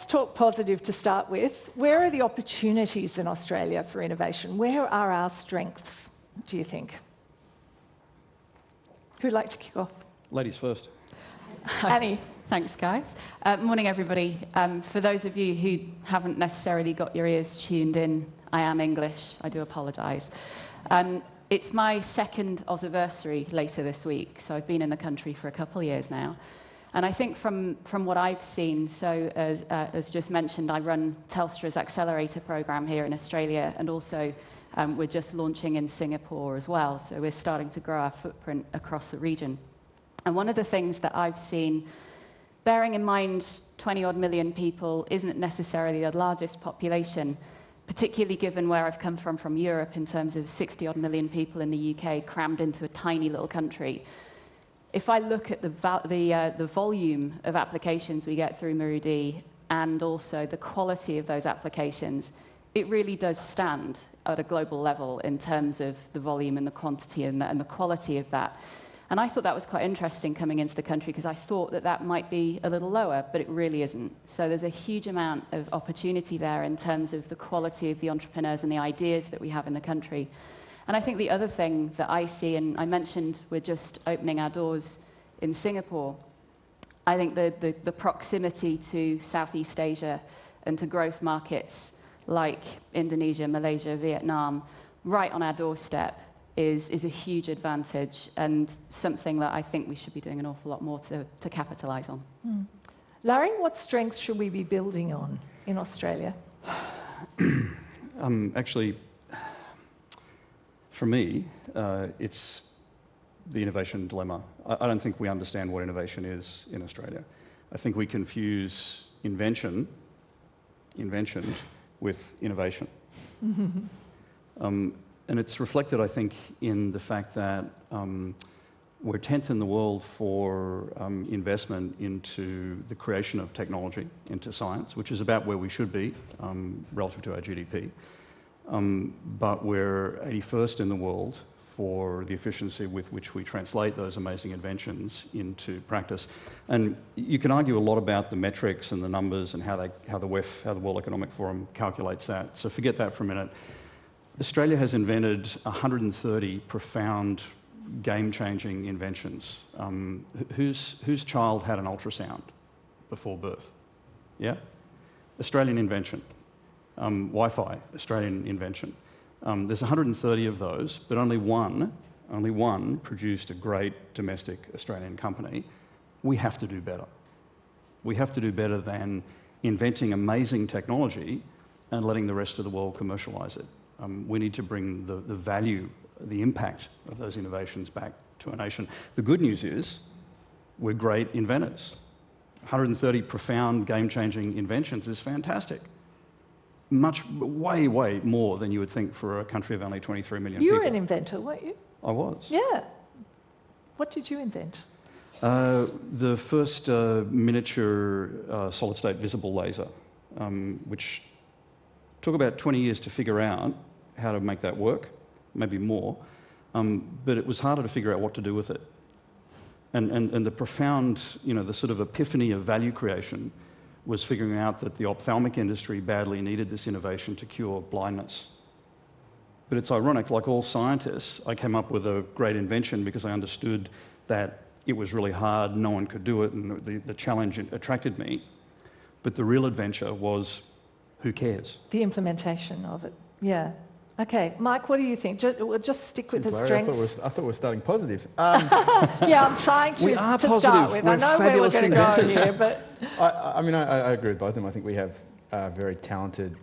let's talk positive to start with. Where are the opportunities in Australia for innovation? Where are our strengths, do you think? Who'd like to kick off? Ladies first. Annie. Thanks, guys. Morning, everybody. For those of you who haven't necessarily got your ears tuned in, I am English. I do apologise. It's my second Ausiversary later this week, so I've been in the country for a couple of years now. And I think from what I've seen, so as just mentioned, I run Telstra's accelerator program here in Australia, and also we're just launching in Singapore as well, so we're starting to grow our footprint across the region. And one of the things that I've seen, bearing in mind 20-odd million people isn't necessarily the largest population, particularly given where I've come from Europe in terms of 60-odd million people in the UK crammed into a tiny little country. If I look at the volume of applications we get through muru-D and also the quality of those applications, it really does stand at a global level in terms of the volume and the quantity and the quality of that. And I thought that was quite interesting coming into the country because I thought that might be a little lower, but it really isn't. So there's a huge amount of opportunity there in terms of the quality of the entrepreneurs and the ideas that we have in the country. And I think the other thing that I see, and I mentioned we're just opening our doors in Singapore, I think the proximity to Southeast Asia and to growth markets like Indonesia, Malaysia, Vietnam, right on our doorstep, is a huge advantage and something that I think we should be doing an awful lot more to capitalise on. Larry, what strengths should we be building on in Australia? Actually, for me, it's the innovation dilemma. I don't think we understand what innovation is in Australia. I think we confuse invention with innovation. And it's reflected, I think, in the fact that we're 10th in the world for investment into the creation of technology, into science, which is about where we should be relative to our GDP. But we're 81st in the world for the efficiency with which we translate those amazing inventions into practice. And you can argue a lot about the metrics and the numbers and how the World Economic Forum calculates that. So forget that for a minute. Australia has invented 130 profound, game-changing inventions. Whose child had an ultrasound before birth? Yeah? Australian invention. Wi-Fi, Australian invention. There's 130 of those, but only one produced a great domestic Australian company. We have to do better. We have to do better than inventing amazing technology and letting the rest of the world commercialise it. We need to bring the value, the impact of those innovations back to our nation. The good news is we're great inventors. 130 profound, game-changing inventions is fantastic. Way more than you would think for a country of only 23 million people. You were an inventor, weren't you? I was. Yeah. What did you invent? The first miniature solid-state visible laser, which took about 20 years to figure out how to make that work, maybe more, but it was harder to figure out what to do with it. And the profound, the sort of epiphany of value creation was figuring out that the ophthalmic industry badly needed this innovation to cure blindness. But it's ironic, like all scientists, I came up with a great invention because I understood that it was really hard, no one could do it, and the challenge attracted me. But the real adventure was, who cares? The implementation of it, yeah. Okay, Mike, what do you think? We'll just stick with the strengths. I thought we were starting positive. Yeah, I'm trying to start with. I know where we're going to go here, but... I agree with both of them. I think we have very talented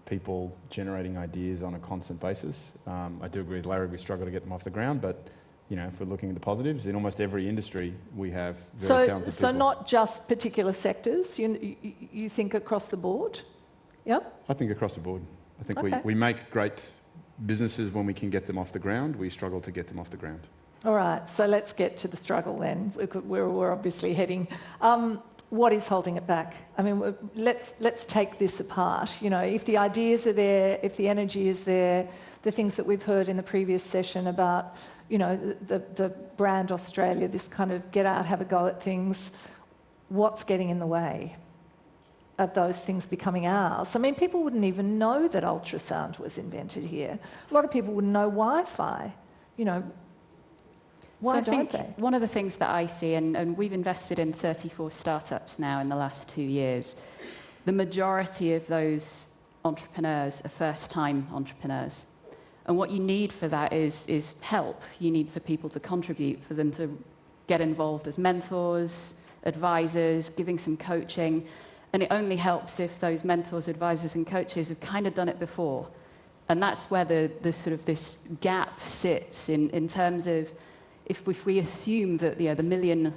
people generating ideas on a constant basis. I do agree with Larry, we struggle to get them off the ground, but if we're looking at the positives, in almost every industry we have very talented people. So not just particular sectors, you think across the board? Yep. I think across the board. I think we make great businesses when we can get them off the ground. We struggle to get them off the ground. All right, so let's get to the struggle then. We're obviously heading. What is holding it back? I mean, let's take this apart. If the ideas are there, if the energy is there, the things that we've heard in the previous session about, the brand Australia, this kind of get out, have a go at things, what's getting in the way? of those things becoming ours. I mean, people wouldn't even know that ultrasound was invented here. A lot of people wouldn't know Wi-Fi. You know, why don't they? One of the things that I see, and we've invested in 34 startups now in the last 2 years, the majority of those entrepreneurs are first-time entrepreneurs. And what you need for that is help. You need for people to contribute, for them to get involved as mentors, advisors, giving some coaching. And it only helps if those mentors, advisors, and coaches have kind of done it before. And that's where the sort of this gap sits in terms of if we assume that the million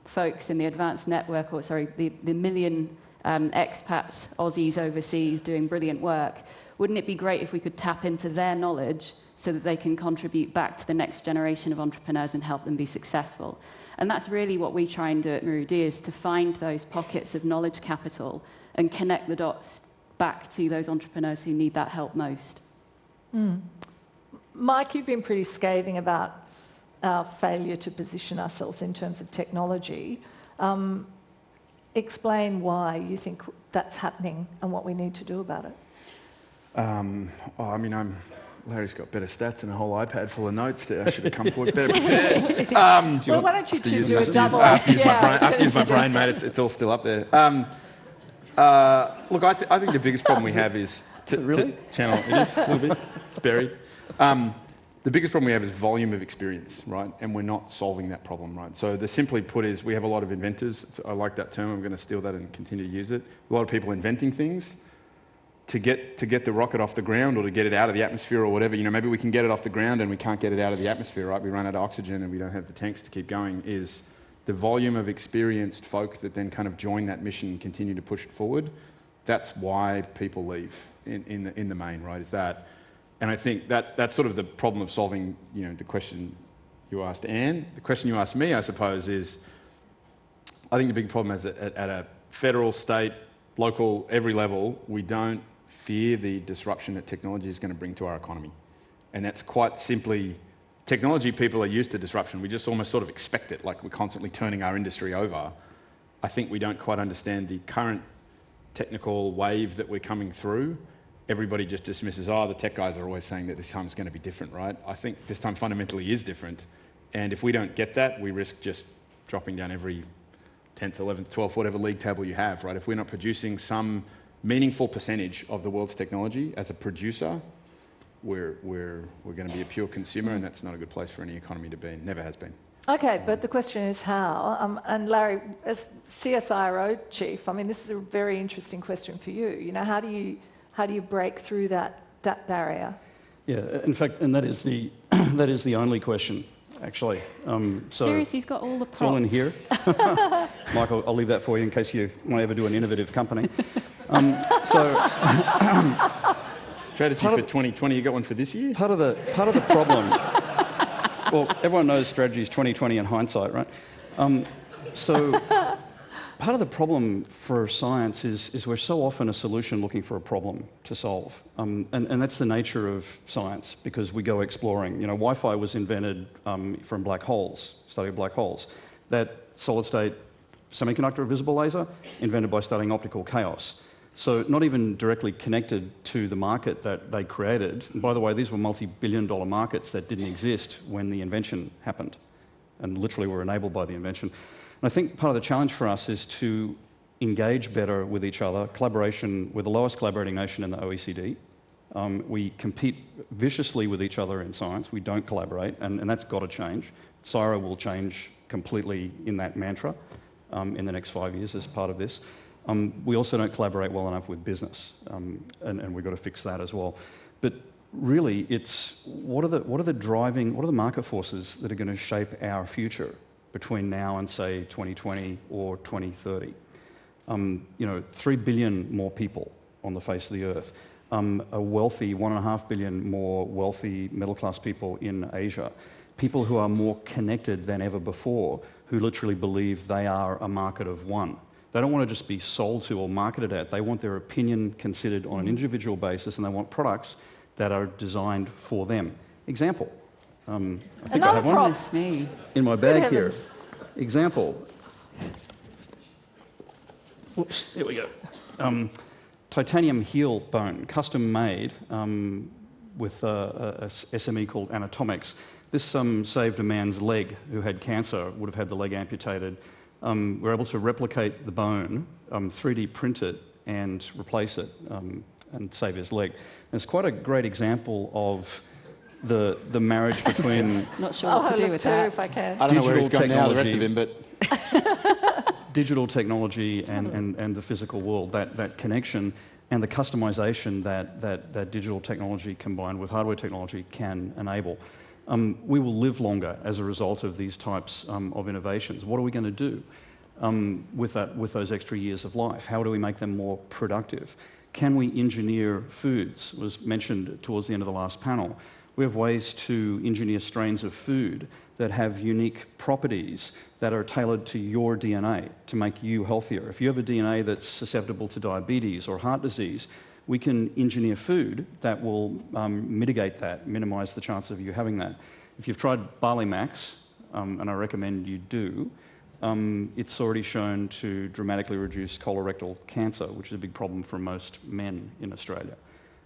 folks in the advanced network, or sorry, the million expats, Aussies overseas doing brilliant work, wouldn't it be great if we could tap into their knowledge so that they can contribute back to the next generation of entrepreneurs and help them be successful? And that's really what we try and do at muru-D, is to find those pockets of knowledge capital and connect the dots back to those entrepreneurs who need that help most. Mike, you've been pretty scathing about our failure to position ourselves in terms of technology. Explain why you think that's happening and what we need to do about it. Larry's got better stats and a whole iPad full of notes there. I should have come forward better prepared. Well, why don't you two do a double? After I use my brain, mate, it's all still up there. Look, I think the biggest problem we have is... Channel, it is, a little bit. It's buried. The biggest problem we have is volume of experience, right? And we're not solving that problem, right? So the simply put is we have a lot of inventors. I like that term. I'm going to steal that and continue to use it. A lot of people inventing things. To get the rocket off the ground or to get it out of the atmosphere or whatever, maybe we can get it off the ground and we can't get it out of the atmosphere, right? We run out of oxygen and we don't have the tanks to keep going, is the volume of experienced folk that then kind of join that mission and continue to push it forward. That's why people leave in the main, right, is that. And I think that's sort of the problem of solving, the question you asked Anne. The question you asked me, I suppose, is I think the big problem is that at a federal, state, local, every level, we don't fear the disruption that technology is going to bring to our economy. And that's quite simply, technology people are used to disruption. We just almost sort of expect it, like we're constantly turning our industry over. I think we don't quite understand the current technical wave that we're coming through. Everybody just dismisses, the tech guys are always saying that this time is going to be different, right? I think this time fundamentally is different. And if we don't get that, we risk just dropping down every 10th, 11th, 12th, whatever league table you have, right? If we're not producing some meaningful percentage of the world's technology as a producer, we're going to be a pure consumer, and that's not a good place for any economy to be in. Never has been. Okay, but the question is how. And Larry, as CSIRO chief, this is a very interesting question for you. How do you break through that barrier? Yeah, in fact, and that is the only question, actually. Seriously, he's got all the props. It's all in here. Michael, I'll leave that for you in case you want to ever do an innovative company. Strategy for 2020, you got one for this year? Part of the problem, well, everyone knows strategy is 2020 in hindsight, right? Part of the problem for science is we're so often a solution looking for a problem to solve. And that's the nature of science, because we go exploring. Wi-Fi was invented from black holes, study of black holes. That solid-state semiconductor visible laser, invented by studying optical chaos. So not even directly connected to the market that they created. And by the way, these were multi-billion-dollar markets that didn't exist when the invention happened, and literally were enabled by the invention. And I think part of the challenge for us is to engage better with each other. Collaboration, we're the lowest collaborating nation in the OECD. We compete viciously with each other in science. We don't collaborate, and that's got to change. CSIRO will change completely in that mantra in the next 5 years as part of this. We also don't collaborate well enough with business, and we've got to fix that as well. But really, it's what are the market forces that are going to shape our future between now and, say, 2020 or 2030? 3 billion more people on the face of the earth. A wealthy 1.5 billion more wealthy middle-class people in Asia. People who are more connected than ever before, who literally believe they are a market of one. They don't want to just be sold to or marketed at. They want their opinion considered on an individual basis, and they want products that are designed for them. Example. I think I have one in my bag here. Example. Whoops, here we go. titanium heel bone, custom made with a SME called Anatomics. This saved a man's leg who had cancer, would have had the leg amputated. We're able to replicate the bone, 3D print it and replace it and save his leg. And it's quite a great example of the marriage between... Not sure what to do with that. If I can. I don't know where he's Digital gone now, the rest of him, but... digital technology and the physical world, that connection and the customization that digital technology combined with hardware technology can enable. We will live longer as a result of these types of innovations. What are we going to do with those extra years of life? How do we make them more productive? Can we engineer foods? Was mentioned towards the end of the last panel. We have ways to engineer strains of food that have unique properties that are tailored to your DNA to make you healthier. If you have a DNA that's susceptible to diabetes or heart disease, we can engineer food that will mitigate that, minimise the chance of you having that. If you've tried Barley Max, and I recommend you do, it's already shown to dramatically reduce colorectal cancer, which is a big problem for most men in Australia.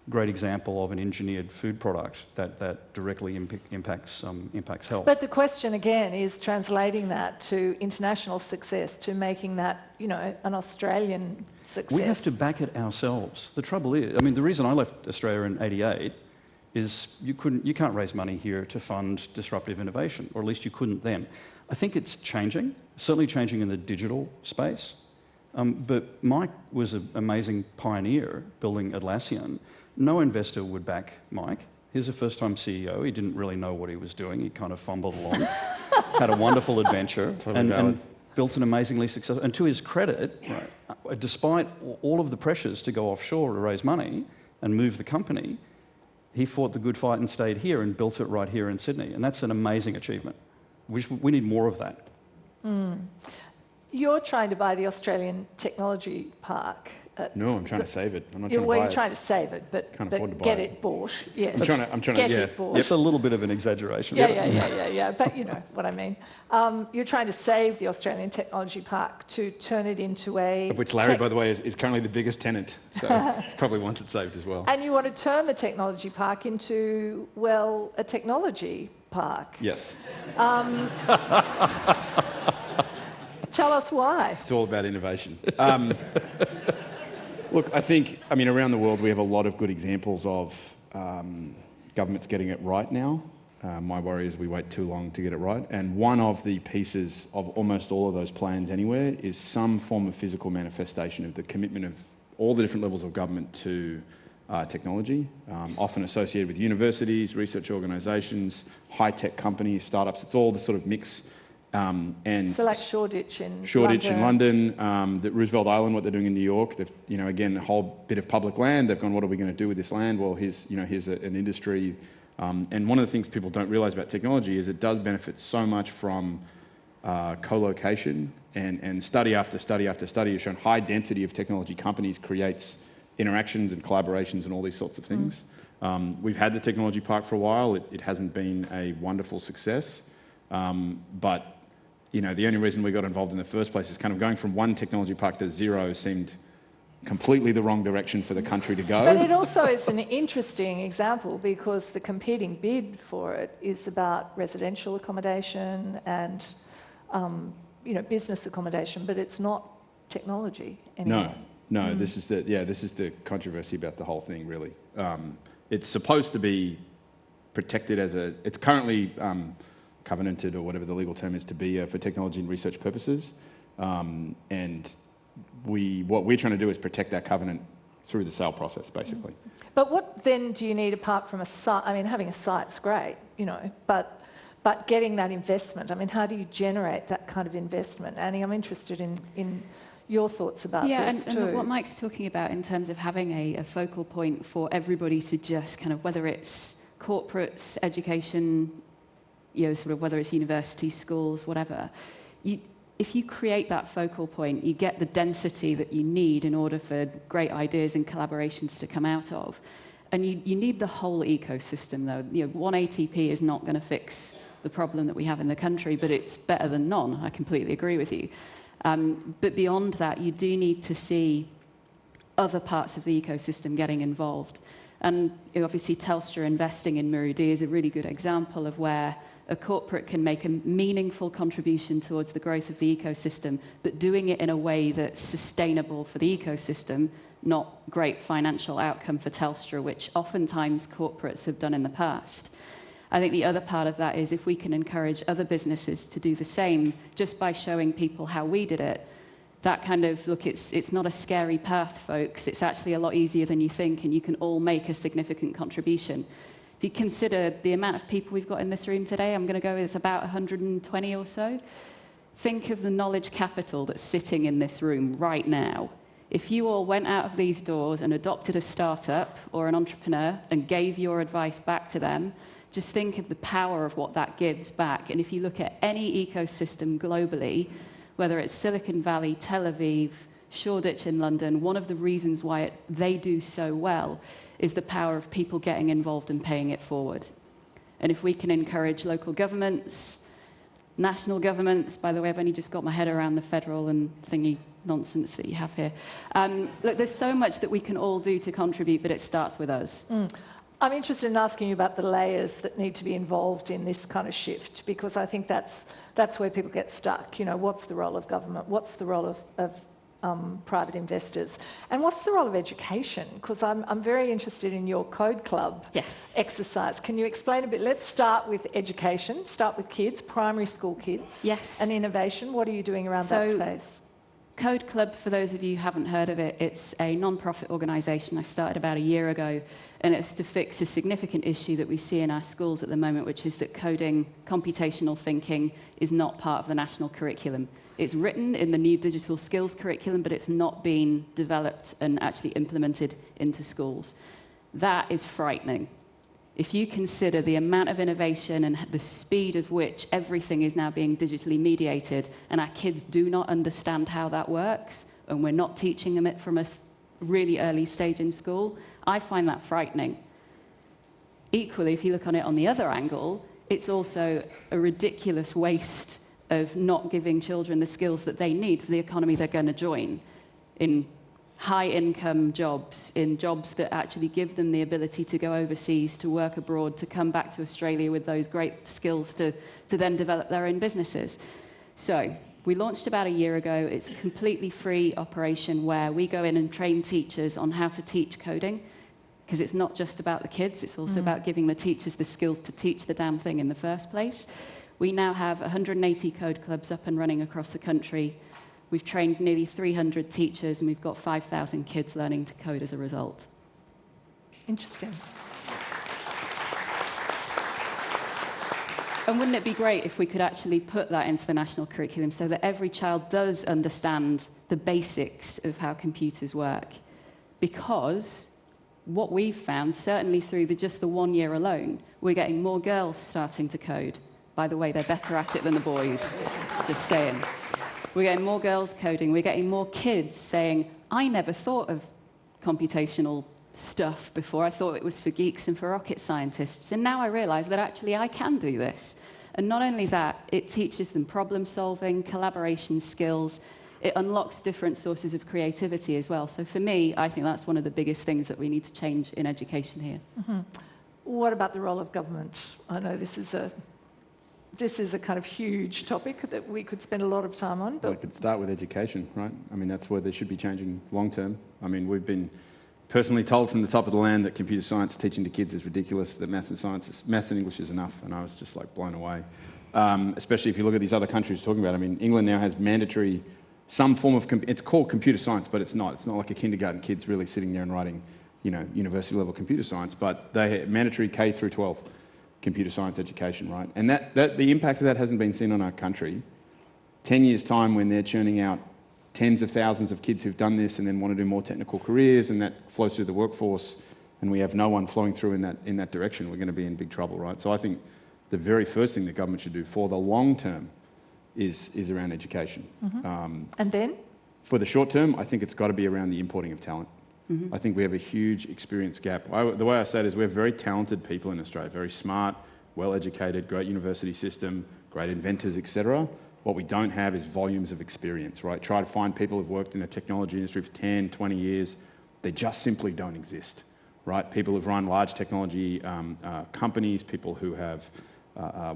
Great example of an engineered food product that directly impacts health. But the question again is translating that to international success, to making that, an Australian success. We have to back it ourselves. The trouble is, the reason I left Australia in '88 is you can't raise money here to fund disruptive innovation, or at least you couldn't then. I think it's changing, certainly changing in the digital space. But Mike was an amazing pioneer building Atlassian. No investor would back Mike. He's a first-time CEO. He didn't really know what he was doing. He kind of fumbled along, had a wonderful adventure, and built an amazingly successful... And to his credit, right, despite all of the pressures to go offshore to raise money and move the company, he fought the good fight and stayed here and built it right here in Sydney. And that's an amazing achievement. We need more of that. You're trying to buy the Australian Technology Park. No, I'm trying to save it. I'm not trying to Well, buy you're it. trying to save it, but get it bought. Yes. I'm trying get to, it bought. It's a little bit of an exaggeration. Yeah. But you know what I mean. You're trying to save the Australian Technology Park to turn it into a... Of which Larry, by the way, is currently the biggest tenant, so probably wants it saved as well. And you want to turn the technology park into, well, a technology park. Yes. Tell us why. It's all about innovation. Look, I think, around the world we have a lot of good examples of governments getting it right now. My worry is we wait too long to get it right. And one of the pieces of almost all of those plans anywhere is some form of physical manifestation of the commitment of all the different levels of government to technology, often associated with universities, research organisations, high-tech companies, startups. It's all the sort of mix. So like Shoreditch in London, the Roosevelt Island, what they're doing in New York. They've, again, a whole bit of public land. They've gone, what are we going to do with this land? Well, here's an industry. And one of the things people don't realise about technology is it does benefit so much from co-location, and study after study after study has shown high density of technology companies creates interactions and collaborations and all these sorts of things. We've had the technology park for a while. It hasn't been a wonderful success. But the only reason we got involved in the first place is kind of going from one technology park to zero seemed completely the wrong direction for the country to go. But it also is an interesting example because the competing bid for it is about residential accommodation and business accommodation, but it's not technology anymore. No. This is the controversy about the whole thing, really. It's supposed to be protected it's currently covenanted, or whatever the legal term is, to be for technology and research purposes. And what we're trying to do is protect that covenant through the sale process, basically. But what then do you need apart from a site? Having a site's great, but getting that investment, how do you generate that kind of investment? Annie, I'm interested in your thoughts about this too. And what Mike's talking about in terms of having a focal point for everybody to just kind of, whether it's corporates, education, sort of whether it's universities, schools, whatever, if you create that focal point, you get the density that you need in order for great ideas and collaborations to come out of. And you need the whole ecosystem, though. One ATP is not going to fix the problem that we have in the country, but it's better than none. I completely agree with you. But beyond that, you do need to see other parts of the ecosystem getting involved. And obviously Telstra investing in muru-D is a really good example of where a corporate can make a meaningful contribution towards the growth of the ecosystem, but doing it in a way that's sustainable for the ecosystem, not great financial outcome for Telstra, which oftentimes corporates have done in the past. I think the other part of that is if we can encourage other businesses to do the same just by showing people how we did it, that kind of, look, it's not a scary path, folks. It's actually a lot easier than you think, and you can all make a significant contribution. If you consider the amount of people we've got in this room today, I'm going to go, it's about 120 or so. Think of the knowledge capital that's sitting in this room right now. If you all went out of these doors and adopted a startup or an entrepreneur and gave your advice back to them, just think of the power of what that gives back. And if you look at any ecosystem globally, whether it's Silicon Valley, Tel Aviv, Shoreditch in London, one of the reasons why they do so well is the power of people getting involved and paying it forward. And if we can encourage local governments, national governments, by the way, I've only just got my head around the federal and thingy nonsense that you have here. Look, there's so much that we can all do to contribute, but it starts with us. I'm interested in asking you about the layers that need to be involved in this kind of shift, because I think that's where people get stuck. You know, what's the role of government? What's the role of private investors? And what's the role of education? Because I'm very interested in your Code Club exercise. Can you explain a bit? Let's start with education, start with kids, primary school kids. Yes. And innovation. What are you doing around that space? Code Club, for those of you who haven't heard of it, it's a non-profit organisation I started about a year ago, and it's to fix a significant issue that we see in our schools at the moment, which is that coding, computational thinking, is not part of the national curriculum. It's written in the new digital skills curriculum, but it's not being developed and actually implemented into schools. That is frightening. If you consider the amount of innovation and the speed of which everything is now being digitally mediated, and our kids do not understand how that works, and we're not teaching them it from a really early stage in school, I find that frightening. Equally, if you look on it on the other angle, it's also a ridiculous waste of not giving children the skills that they need for the economy they're going to join in high-income jobs, in jobs that actually give them the ability to go overseas, to work abroad, to come back to Australia with those great skills to then develop their own businesses. So we launched about a year ago. It's a completely free operation where we go in and train teachers on how to teach coding, because it's not just about the kids, it's also about giving the teachers the skills to teach the damn thing in the first place. We now have 180 code clubs up and running across the country. We've trained nearly 300 teachers, and we've got 5,000 kids learning to code as a result. Interesting. And wouldn't it be great if we could actually put that into the national curriculum so that every child does understand the basics of how computers work? Because what we've found, certainly through just the 1 year alone, we're getting more girls starting to code. By the way, they're better at it than the boys, just saying. We're getting more girls coding. We're getting more kids saying, I never thought of computational stuff before. I thought it was for geeks and for rocket scientists. And now I realize that actually I can do this. And not only that, it teaches them problem solving, collaboration skills. It unlocks different sources of creativity as well. So for me, I think that's one of the biggest things that we need to change in education here. What about the role of government? I know this is a kind of huge topic that we could spend a lot of time on. But Well, it could start with education, right? I mean, that's where they should be changing long term. I mean, we've been personally told from the top of the land that computer science teaching to kids is ridiculous, that maths and English is enough, and I was just like blown away. Especially if you look at these other countries talking about it. I mean, England now has mandatory, some form of, it's called computer science, but it's not. It's not like a kindergarten kid's really sitting there and writing, you know, university level computer science, but they have mandatory K through 12 computer science education, right? And that the impact of that hasn't been seen on our country. 10 years' time, when they're churning out tens of thousands of kids who've done this and then want to do more technical careers, and that flows through the workforce, and we have no one flowing through in that direction, we're going to be in big trouble, right? So I think the very first thing the government should do for the long term is around education. and then? For the short term, I think it's got to be around the importing of talent. I think we have a huge experience gap. The way I say it is we're very talented people in Australia, very smart, well-educated, great university system, great inventors, etc. What we don't have is volumes of experience, right? Try to find people who've worked in the technology industry for 10, 20 years. They just simply don't exist, right? People who've run large technology companies, people who have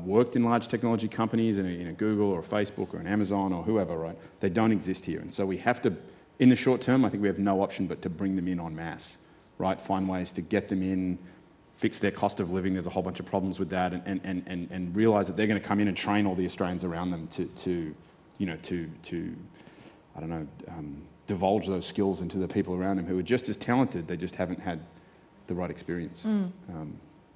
worked in large technology companies in a Google or a Facebook or an Amazon or whoever, right? They don't exist here. And so we have to, in the short term, I think we have no option but to bring them in en masse, right? Find ways to get them in, fix their cost of living. There's a whole bunch of problems with that, and realise that they're going to come in and train all the Australians around them to I don't know, divulge those skills into the people around them who are just as talented. They just haven't had the right experience.